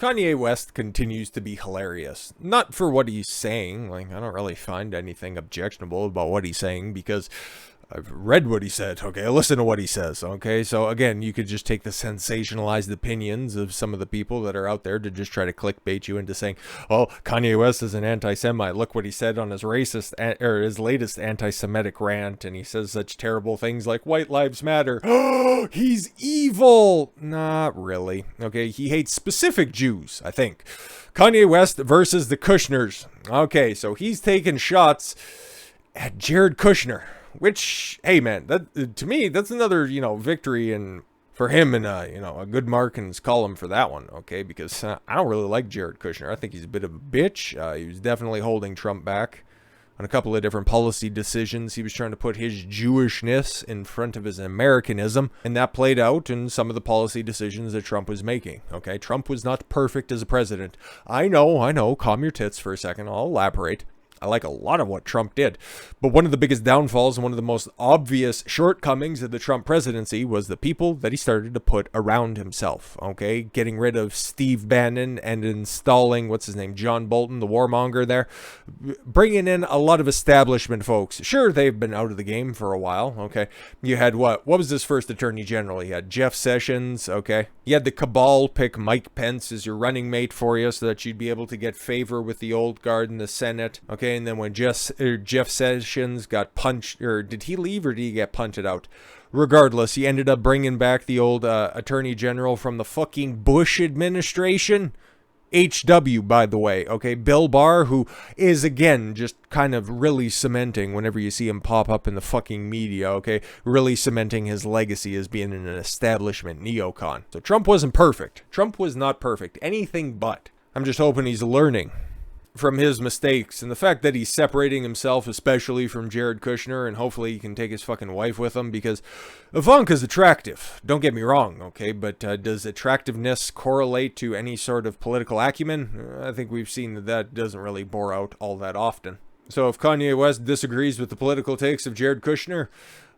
Kanye West continues to be hilarious. Not for what he's saying. Like, I don't really find anything objectionable about what he's saying because I've read what he said. Okay, listen to what he says. Okay, so again, you could just take the sensationalized opinions of some of the people that are out there to just try to clickbait you into saying, "Oh, Kanye West is an anti-Semite. Look what he said on his racist or his latest anti-Semitic rant, and he says such terrible things like white lives matter. Oh, he's evil." Not really. Okay, he hates specific Jews, I think. Kanye West versus the Kushners. Okay, so he's taking shots at Jared Kushner. Which, hey man, that to me, that's another, victory and for him and, a good mark in his column for that one, okay? Because I don't really like Jared Kushner. I think he's a bit of a bitch. He was definitely holding Trump back on a couple of different policy decisions. He was trying to put his Jewishness in front of his Americanism, and that played out in some of the policy decisions that Trump was making, okay? Trump was not perfect as a president. I know, calm your tits for a second, I'll elaborate. I like a lot of what Trump did. But one of the biggest downfalls and one of the most obvious shortcomings of the Trump presidency was the people that he started to put around himself, okay? Getting rid of Steve Bannon and installing, John Bolton, the warmonger there. Bringing in a lot of establishment folks. Sure, they've been out of the game for a while, okay? You had what was this first attorney general? You had Jeff Sessions, okay? You had the cabal pick Mike Pence as your running mate for you so that you'd be able to get favor with the old guard in the Senate, okay? And then when Jeff Sessions got punched, or did he leave or did he get punted out? Regardless, he ended up bringing back the old attorney general from the fucking Bush administration. HW, by the way, okay? Bill Barr, who is, again, just kind of really cementing whenever you see him pop up in the fucking media, okay? Really cementing his legacy as being an establishment neocon. So Trump wasn't perfect. Trump was not perfect. Anything but. I'm just hoping he's learning from his mistakes, and the fact that he's separating himself especially from Jared Kushner, and hopefully he can take his fucking wife with him, because Ivanka's attractive, don't get me wrong, okay, but does attractiveness correlate to any sort of political acumen? I think we've seen that doesn't really bore out all that often. So if Kanye West disagrees with the political takes of Jared Kushner,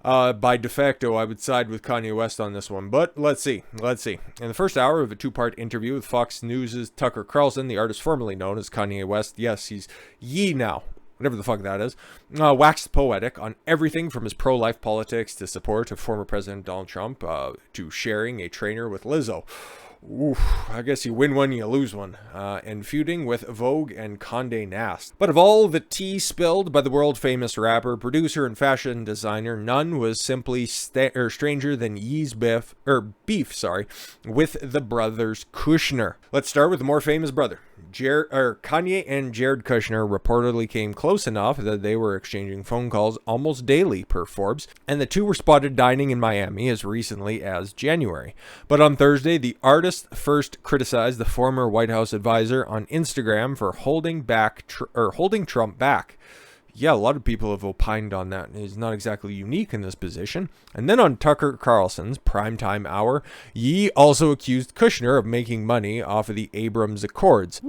by de facto, I would side with Kanye West on this one. But let's see. In the first hour of a two-part interview with Fox News' Tucker Carlson, the artist formerly known as Kanye West, yes, he's Ye now, whatever the fuck that is, waxed poetic on everything from his pro-life politics to support of former President Donald Trump to sharing a trainer with Lizzo. Oof, I guess you win one, you lose one. And feuding with Vogue and Condé Nast. But of all the tea spilled by the world-famous rapper, producer, and fashion designer, none was simply stranger than Ye's beef with the brothers Kushner. Let's start with the more famous brother. Kanye and Jared Kushner reportedly came close enough that they were exchanging phone calls almost daily, per Forbes, and the two were spotted dining in Miami as recently as January. But on Thursday, the artist first criticized the former White House advisor on Instagram for holding Trump back. Yeah, a lot of people have opined on that. He's not exactly unique in this position. And then on Tucker Carlson's primetime hour, Ye also accused Kushner of making money off of the Abrams Accords.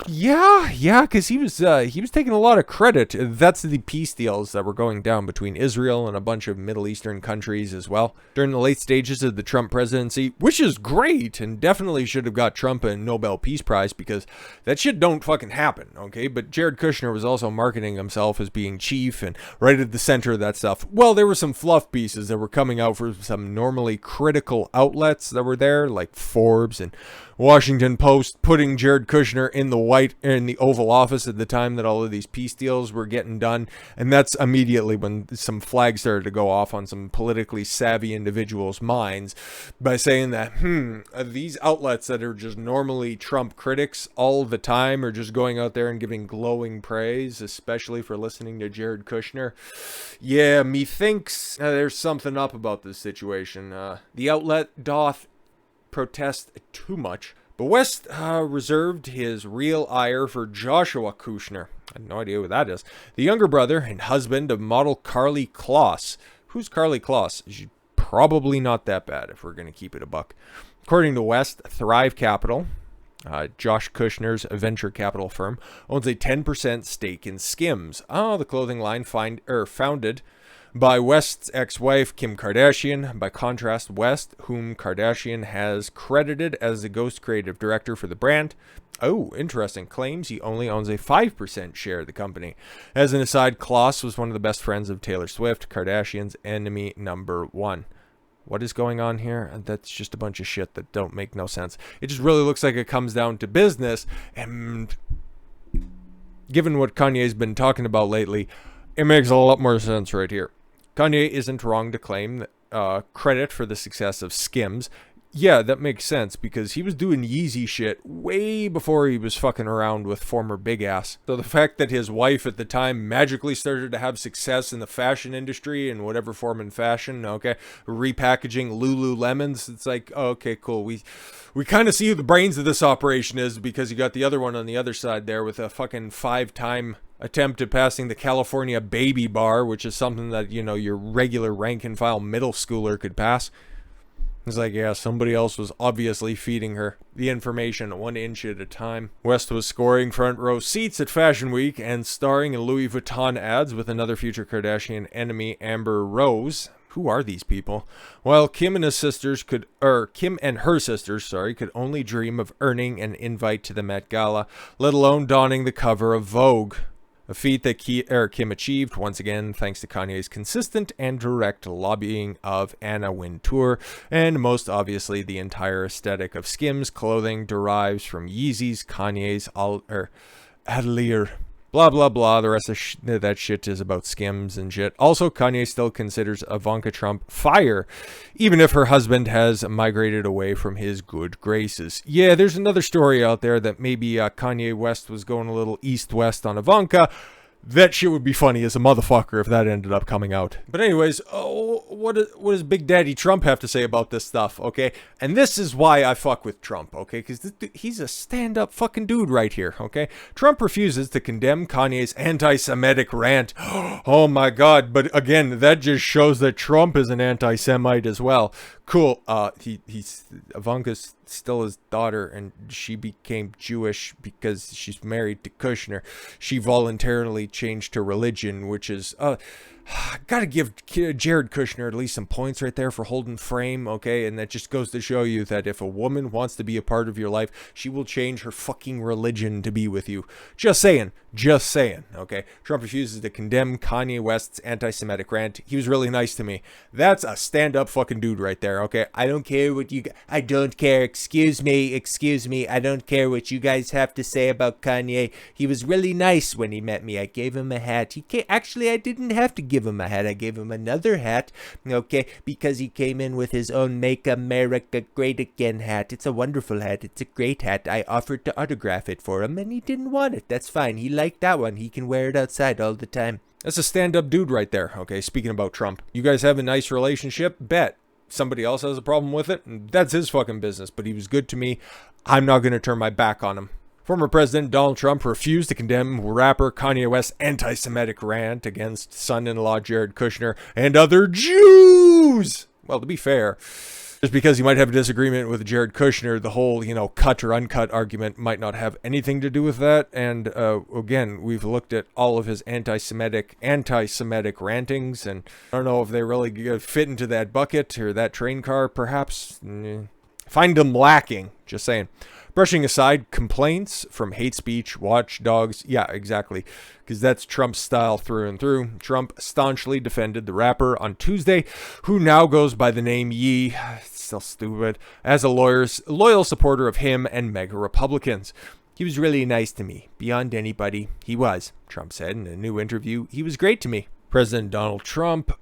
Yeah, because he was taking a lot of credit. That's the peace deals that were going down between Israel and a bunch of Middle Eastern countries as well during the late stages of the Trump presidency, which is great and definitely should have got Trump a Nobel Peace Prize because that shit don't fucking happen, okay? But Jared Kushner was also marketing himself as being chief and right at the center of that stuff. Well, there were some fluff pieces that were coming out from some normally critical outlets that were there, like Forbes and Washington Post, putting Jared Kushner in the Oval Office at the time that all of these peace deals were getting done. And that's immediately when some flags started to go off on some politically savvy individuals' minds by saying that, these outlets that are just normally Trump critics all the time are just going out there and giving glowing praise, especially for listening to Jared Kushner. Yeah, methinks there's something up about this situation. The outlet doth protest too much. But West reserved his real ire for Joshua Kushner. I have no idea who that is. The younger brother and husband of model Carly Kloss. Who's Carly Kloss? She's probably not that bad if we're going to keep it a buck. According to West, Thrive Capital, Josh Kushner's venture capital firm, owns a 10% stake in Skims. The clothing line founded by West's ex-wife, Kim Kardashian. By contrast, West, whom Kardashian has credited as the ghost creative director for the brand, oh, interesting, claims he only owns a 5% share of the company. As an aside, Kloss was one of the best friends of Taylor Swift, Kardashian's enemy number one. What is going on here? That's just a bunch of shit that don't make no sense. It just really looks like it comes down to business, and given what Kanye's been talking about lately, it makes a lot more sense right here. Kanye isn't wrong to claim credit for the success of Skims. Yeah, that makes sense, because he was doing Yeezy shit way before he was fucking around with former Big Ass. So the fact that his wife at the time magically started to have success in the fashion industry in whatever form in fashion, okay, repackaging Lululemons, it's like, oh, okay, cool. We kind of see who the brains of this operation is, because you got the other one on the other side there with a fucking 5-time attempt at passing the California baby bar, which is something that, you know, your regular rank and file middle schooler could pass. It's like, yeah, somebody else was obviously feeding her the information 1 inch at a time. West was scoring front row seats at Fashion Week and starring in Louis Vuitton ads with another future Kardashian enemy, Amber Rose. Who are these people? While Kim and her sisters could only dream of earning an invite to the Met Gala, let alone donning the cover of Vogue. A feat that Kim achieved, once again, thanks to Kanye's consistent and direct lobbying of Anna Wintour, and most obviously the entire aesthetic of Skims clothing derives from Yeezy's, Kanye's, Atelier. Blah, blah, blah. The rest of that shit is about Skims and shit. Also, Kanye still considers Ivanka Trump fire, even if her husband has migrated away from his good graces. Yeah, there's another story out there that maybe Kanye West was going a little east-west on Ivanka. That shit would be funny as a motherfucker if that ended up coming out. But anyways, what does Big Daddy Trump have to say about this stuff, okay? And this is why I fuck with Trump, okay? Because he's a stand-up fucking dude right here, okay? Trump refuses to condemn Kanye's anti-Semitic rant. Oh my god, but again, that just shows that Trump is an anti-Semite as well. Cool, Ivanka's still his daughter, and she became Jewish because she's married to Kushner. She voluntarily changed her religion, which is, gotta give Jared Kushner at least some points right there for holding frame, okay? And that just goes to show you that if a woman wants to be a part of your life, she will change her fucking religion to be with you. Just saying, okay? Trump refuses to condemn Kanye West's anti-Semitic rant. He was really nice to me. That's a stand-up fucking dude right there, okay? I don't care what I don't care, excuse me, I don't care what you guys have to say about Kanye. He was really nice when he met me. I gave him a hat. Actually, I didn't have to give him a hat. I gave him another hat, okay, because he came in with his own Make America Great Again hat. It's a wonderful hat. It's a great hat. I offered to autograph it for him, and he didn't want it. That's fine. He liked that one. He can wear it outside all the time. That's a stand-up dude right there, okay, speaking about Trump. You guys have a nice relationship? Bet. Somebody else has a problem with it? That's his fucking business, but he was good to me. I'm not going to turn my back on him. Former President Donald Trump refused to condemn rapper Kanye West's anti-Semitic rant against son-in-law Jared Kushner and other Jews. Well, to be fair, just because you might have a disagreement with Jared Kushner, the whole, cut or uncut argument might not have anything to do with that. And again, we've looked at all of his anti-Semitic rantings, and I don't know if they really fit into that bucket or that train car, perhaps. Find them lacking, just saying. Brushing aside complaints from hate speech watchdogs, yeah, exactly, because that's Trump's style through and through. Trump staunchly defended the rapper on Tuesday, who now goes by the name Ye, still stupid, as a loyal supporter of him and MAGA Republicans. He was really nice to me, beyond anybody. He was, Trump said in a new interview. He was great to me. President Donald Trump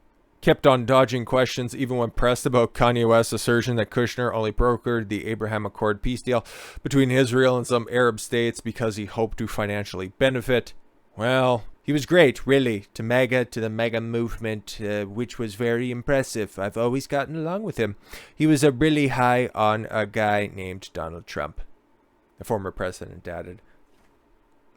kept on dodging questions even when pressed about Kanye West's assertion that Kushner only brokered the Abraham Accord peace deal between Israel and some Arab states because he hoped to financially benefit. Well, he was great, really, to MAGA, to the MAGA movement, which was very impressive. I've always gotten along with him. He was a really high on a guy named Donald Trump, the former president added.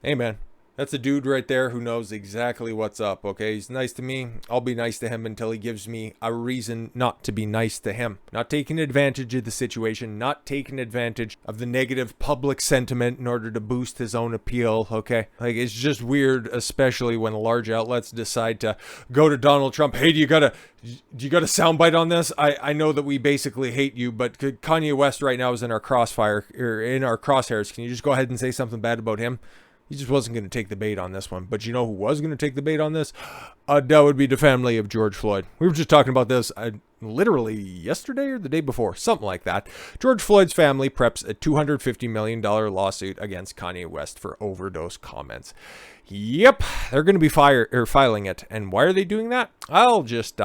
Hey, man. That's a dude right there who knows exactly what's up, okay? He's nice to me. I'll be nice to him until he gives me a reason not to be nice to him. Not taking advantage of the situation, not taking advantage of the negative public sentiment in order to boost his own appeal, okay? Like, it's just weird, especially when large outlets decide to go to Donald Trump. Hey, do you got a soundbite on this? I know that we basically hate you, but Kanye West right now is in our crossfire, or in our crosshairs. Can you just go ahead and say something bad about him? He just wasn't going to take the bait on this one. But you know who was going to take the bait on this? That would be the family of George Floyd. We were just talking about this literally yesterday or the day before, something like that. George Floyd's family preps a $250 million lawsuit against Kanye West for overdose comments. Yep, they're going to be filing it. And why are they doing that? I'll just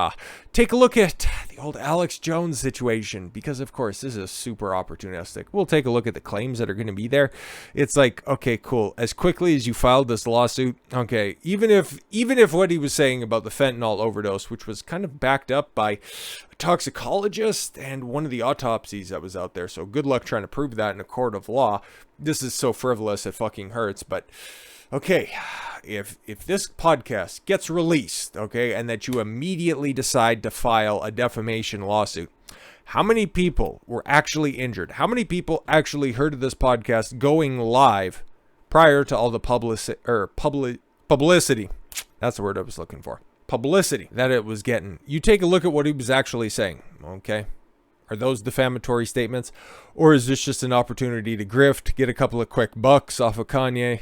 take a look at the old Alex Jones situation, because of course this is super opportunistic. We'll take a look at the claims that are going to be there. It's like, okay, cool. As quickly as you filed this lawsuit, okay, even if what he was saying about the fentanyl overdose, which was kind of backed up by a toxicologist and one of the autopsies that was out there, so good luck trying to prove that in a court of law. This is so frivolous it fucking hurts. But okay, if this podcast gets released, okay, and that you immediately decide to file a defamation lawsuit, how many people were actually injured? How many people actually heard of this podcast going live prior to all the publicity? That's the word I was looking for. Publicity that it was getting. You take a look at what he was actually saying, okay? Are those defamatory statements? Or is this just an opportunity to grift, get a couple of quick bucks off of Kanye?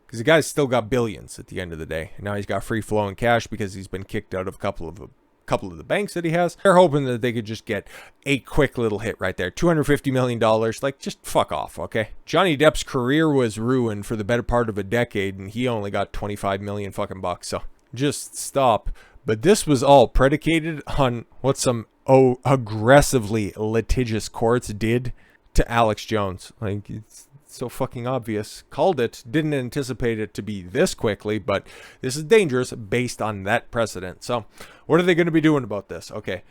Because the guy's still got billions at the end of the day. And now he's got free flowing cash because he's been kicked out of a couple of the banks that he has. They're hoping that they could just get a quick little hit right there. $250 million. Like, just fuck off, okay? Johnny Depp's career was ruined for the better part of a decade, and he only got 25 million fucking bucks. So just stop. But this was all predicated on what some aggressively litigious courts did to Alex Jones. Like, it's so fucking obvious. Called it. Didn't anticipate it to be this quickly, but this is dangerous based on that precedent. So what are they going to be doing about this? Okay.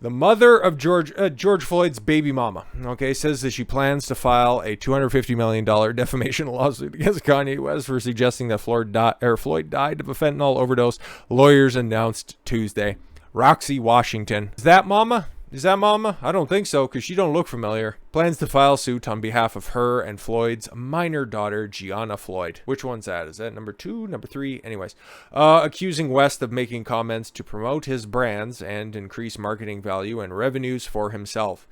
The mother of George Floyd's baby mama, okay, says that she plans to file a $250 million defamation lawsuit against Kanye West for suggesting that Floyd died of a fentanyl overdose. Lawyers announced Tuesday. Roxy Washington. Is that mama? I don't think so, because she don't look familiar. Plans to file suit on behalf of her and Floyd's minor daughter, Gianna Floyd. Which one's that? Is that number 2, number 3? Anyways, accusing West of making comments to promote his brands and increase marketing value and revenues for himself.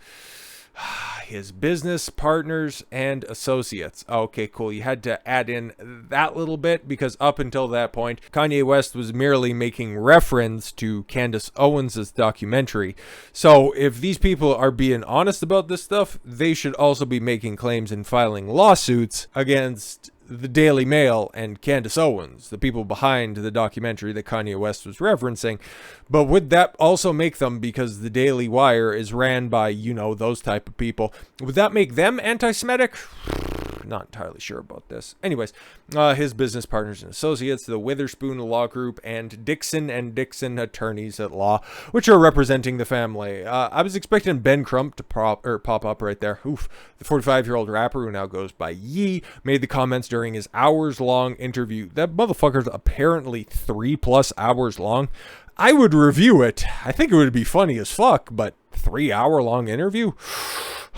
His business partners and associates. Okay, cool. You had to add in that little bit, because up until that point, Kanye West was merely making reference to Candace Owens' documentary. So if these people are being honest about this stuff, they should also be making claims and filing lawsuits against the Daily Mail and Candace Owens, the people behind the documentary that Kanye West was referencing. But would that also make them, because the Daily Wire is ran by, you know, those type of people, would that make them anti-Semitic? Not entirely sure about this. Anyways, his business partners and associates, the Witherspoon Law Group, and Dixon attorneys at law, which are representing the family. I was expecting Ben Crump to pop up right there. Oof. The 45-year-old rapper, who now goes by Yee, made the comments during his hours-long interview. That motherfucker's apparently 3+ hours long. I would review it. I think it would be funny as fuck, but 3-hour-long interview?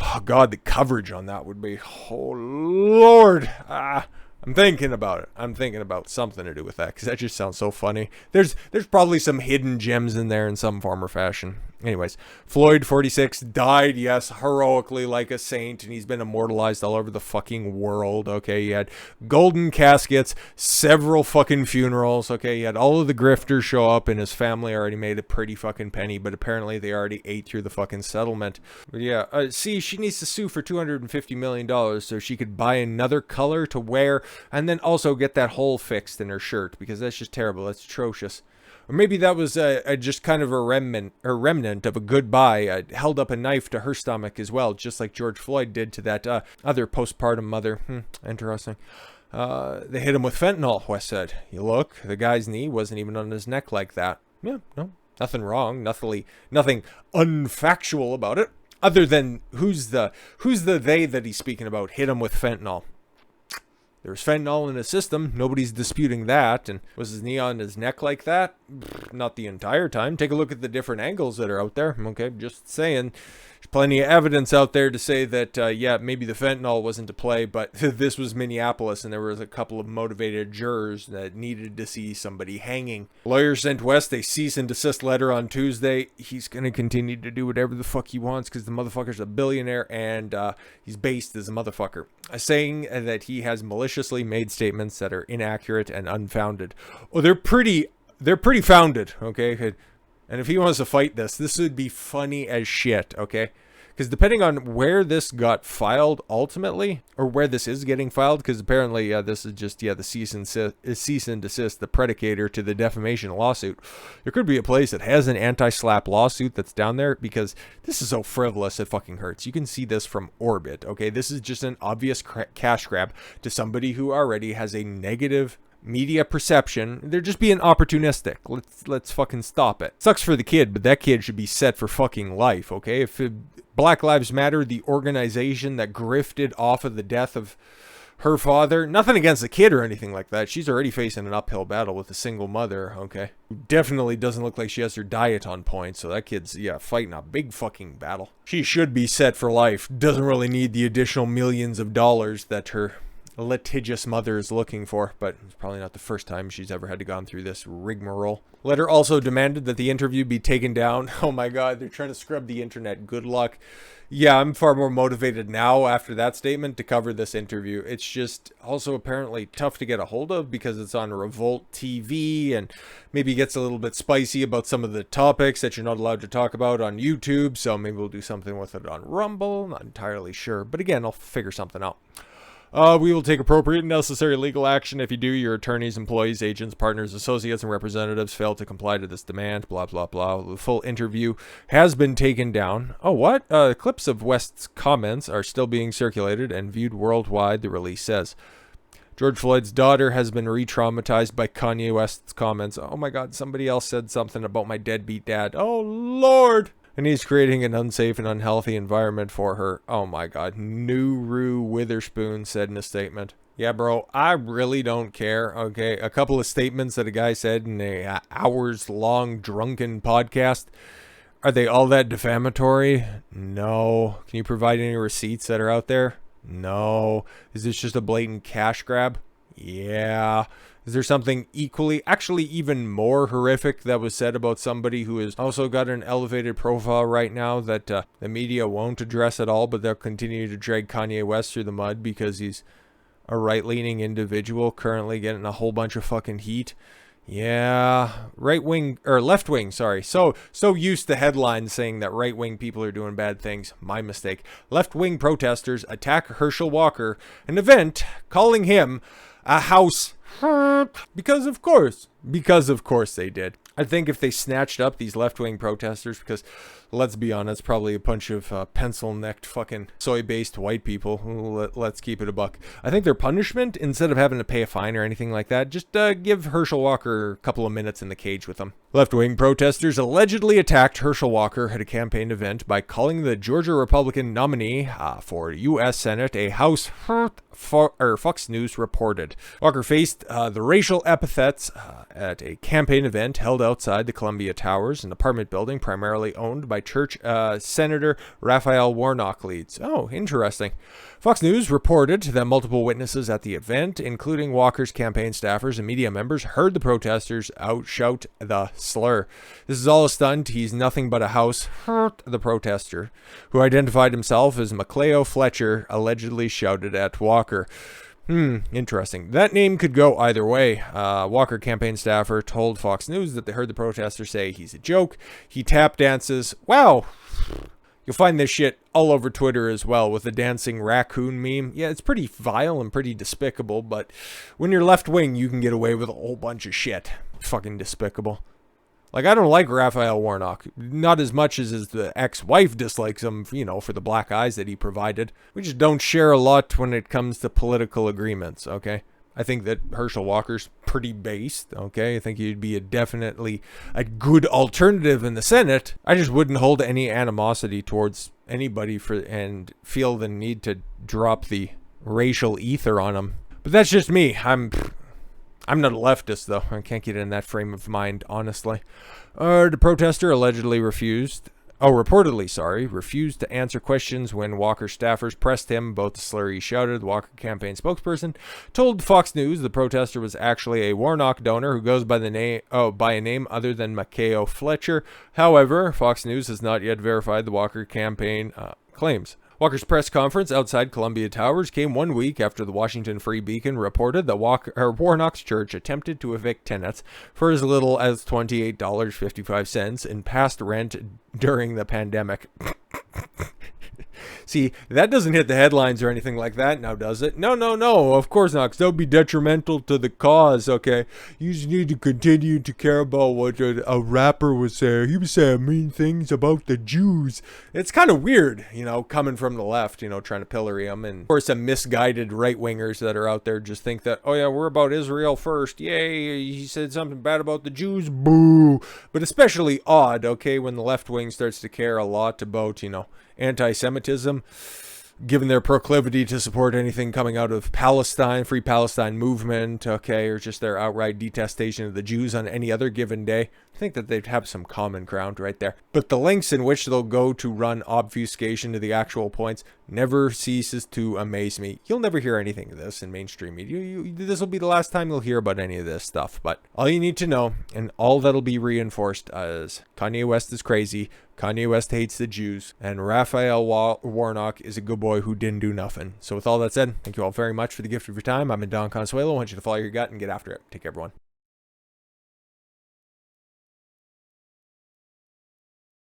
Oh, God, the coverage on that would be, oh, Lord. I'm thinking about it. I'm thinking about something to do with that, because that just sounds so funny. There's probably some hidden gems in there in some form or fashion. Anyways, Floyd, 46, died, yes, heroically like a saint, and he's been immortalized all over the fucking world, okay? He had golden caskets, several fucking funerals, okay? He had all of the grifters show up, and his family already made a pretty fucking penny, but apparently they already ate through the fucking settlement. But yeah, see, she needs to sue for $250 million so she could buy another color to wear, and then also get that hole fixed in her shirt, because that's just terrible. That's atrocious. Or maybe that was just kind of a remnant of a goodbye. Held up a knife to her stomach as well, just like George Floyd did to that other postpartum mother. Interesting. They hit him with fentanyl, West said. You look, the guy's knee wasn't even on his neck like that. Yeah, no, nothing wrong, nothing unfactual about it. Other than who's the they that he's speaking about hit him with fentanyl? There's fentanyl in his system. Nobody's disputing that. And was his knee on his neck like that? Not the entire time. Take a look at the different angles that are out there. Okay, just saying. There's plenty of evidence out there to say that, yeah, maybe the fentanyl wasn't to play, but this was Minneapolis, and there was a couple of motivated jurors that needed to see somebody hanging. Lawyer sent West a cease and desist letter on Tuesday. He's going to continue to do whatever the fuck he wants because the motherfucker's a billionaire, and he's based as a motherfucker. Saying that he has maliciously made statements that are inaccurate and unfounded. Oh, they're pretty founded, okay? And if he wants to fight this would be funny as shit, okay? Because depending on where this got filed ultimately, or where this is getting filed, because apparently this is just, the cease and desist, the predicator to the defamation lawsuit. There could be a place that has an anti-slap lawsuit that's down there, because this is so frivolous it fucking hurts. You can see this from orbit, okay? This is just an obvious cash grab to somebody who already has a negative media perception. They're just being opportunistic. Let's fucking stop it. Sucks for the kid, but that kid should be set for fucking life, okay? If Black Lives Matter, the organization that grifted off of the death of her father, nothing against the kid or anything like that. She's already facing an uphill battle with a single mother, okay? Definitely doesn't look like she has her diet on point, so that kid's, fighting a big fucking battle. She should be set for life. Doesn't really need the additional millions of dollars that her litigious mother is looking for, but it's probably not the first time she's ever had to go through this rigmarole. Letter also demanded that the interview be taken down. Oh my god, they're trying to scrub the internet. Good luck. Yeah, I'm far more motivated now after that statement to cover this interview. It's just also apparently tough to get a hold of because it's on Revolt TV and maybe gets a little bit spicy about some of the topics that you're not allowed to talk about on YouTube, so maybe we'll do something with it on Rumble. Not entirely sure, but again, I'll figure something out. We will take appropriate and necessary legal action if you do. Your attorneys, employees, agents, partners, associates, and representatives fail to comply to this demand, blah, blah, blah. The full interview has been taken down. Oh, what? Clips of West's comments are still being circulated and viewed worldwide, the release says. George Floyd's daughter has been re-traumatized by Kanye West's comments. Oh my god, somebody else said something about my deadbeat dad. Oh, Lord! And he's creating an unsafe and unhealthy environment for her. Oh my god. Nuru Witherspoon said in a statement. Yeah, bro, I really don't care, okay? A couple of statements that a guy said in a hours-long drunken podcast. Are they all that defamatory? No. Can you provide any receipts that are out there? No. Is this just a blatant cash grab? Yeah. Is there something equally, actually even more horrific that was said about somebody who has also got an elevated profile right now that the media won't address at all, but they'll continue to drag Kanye West through the mud because he's a right-leaning individual currently getting a whole bunch of fucking heat? Yeah, left-wing, sorry. So used to headlines saying that right-wing people are doing bad things. My mistake. Left-wing protesters attack Herschel Walker, an event calling him a house because of course they did. I think if they snatched up these left-wing protesters, because let's be honest, probably a bunch of pencil-necked fucking soy-based white people. Let's keep it a buck. I think their punishment, instead of having to pay a fine or anything like that, just give Herschel Walker a couple of minutes in the cage with them. Left-wing protesters allegedly attacked Herschel Walker at a campaign event by calling the Georgia Republican nominee for U.S. Senate a house Fox News reported. Walker faced the racial epithets at a campaign event held outside the Columbia Towers, an apartment building primarily owned by church Senator Raphael Warnock leads. Oh, interesting. Fox News reported that multiple witnesses at the event, including Walker's campaign staffers and media members, heard the protesters outshout the slur. This is all a stunt. He's nothing but a house, the protester, who identified himself as McLeo Fletcher, allegedly shouted at Walker. Interesting. That name could go either way. Walker campaign staffer told Fox News that they heard the protester say he's a joke. He tap dances. Wow. You'll find this shit all over Twitter as well with the dancing raccoon meme. Yeah, it's pretty vile and pretty despicable, but when you're left wing, you can get away with a whole bunch of shit. Fucking despicable. Like, I don't like Raphael Warnock. Not as much as the ex-wife dislikes him, for the black eyes that he provided. We just don't share a lot when it comes to political agreements, okay? I think that Herschel Walker's pretty based, okay? I think he'd be definitely a good alternative in the Senate. I just wouldn't hold any animosity towards anybody and feel the need to drop the racial ether on him. But that's just me. I'm not a leftist, though. I can't get in that frame of mind, honestly. The protester reportedly refused to answer questions when Walker staffers pressed him about the slur he shouted. The Walker campaign spokesperson told Fox News the protester was actually a Warnock donor who goes by a name other than Makeo Fletcher. However, Fox News has not yet verified the Walker campaign claims. Walker's press conference outside Columbia Towers came 1 week after the Washington Free Beacon reported that Warnock's church attempted to evict tenants for as little as $28.55 in past rent during the pandemic. See, that doesn't hit the headlines or anything like that now, does it? No, of course not, 'cause that would be detrimental to the cause, okay? You just need to continue to care about what a rapper was saying. He was saying mean things about the Jews. It's kind of weird, coming from the left, trying to pillory them. And, of course, some misguided right-wingers that are out there just think that, oh, yeah, we're about Israel first. Yay, he said something bad about the Jews. Boo. But especially odd, okay, when the left wing starts to care a lot about, anti-Semitism, given their proclivity to support anything coming out of Palestine, Free Palestine movement, okay, or just their outright detestation of the Jews on any other given day. I think that they'd have some common ground right there. But the lengths in which they'll go to run obfuscation to the actual points never ceases to amaze me. You'll never hear anything of this in mainstream media. This will be the last time you'll hear about any of this stuff. But all you need to know, and all that'll be reinforced, is Kanye West is crazy, Kanye West hates the Jews, and Raphael Warnock is a good boy who didn't do nothing. So with all that said, thank you all very much for the gift of your time. I'm Don Consuelo. I want you to follow your gut and get after it. Take care, everyone.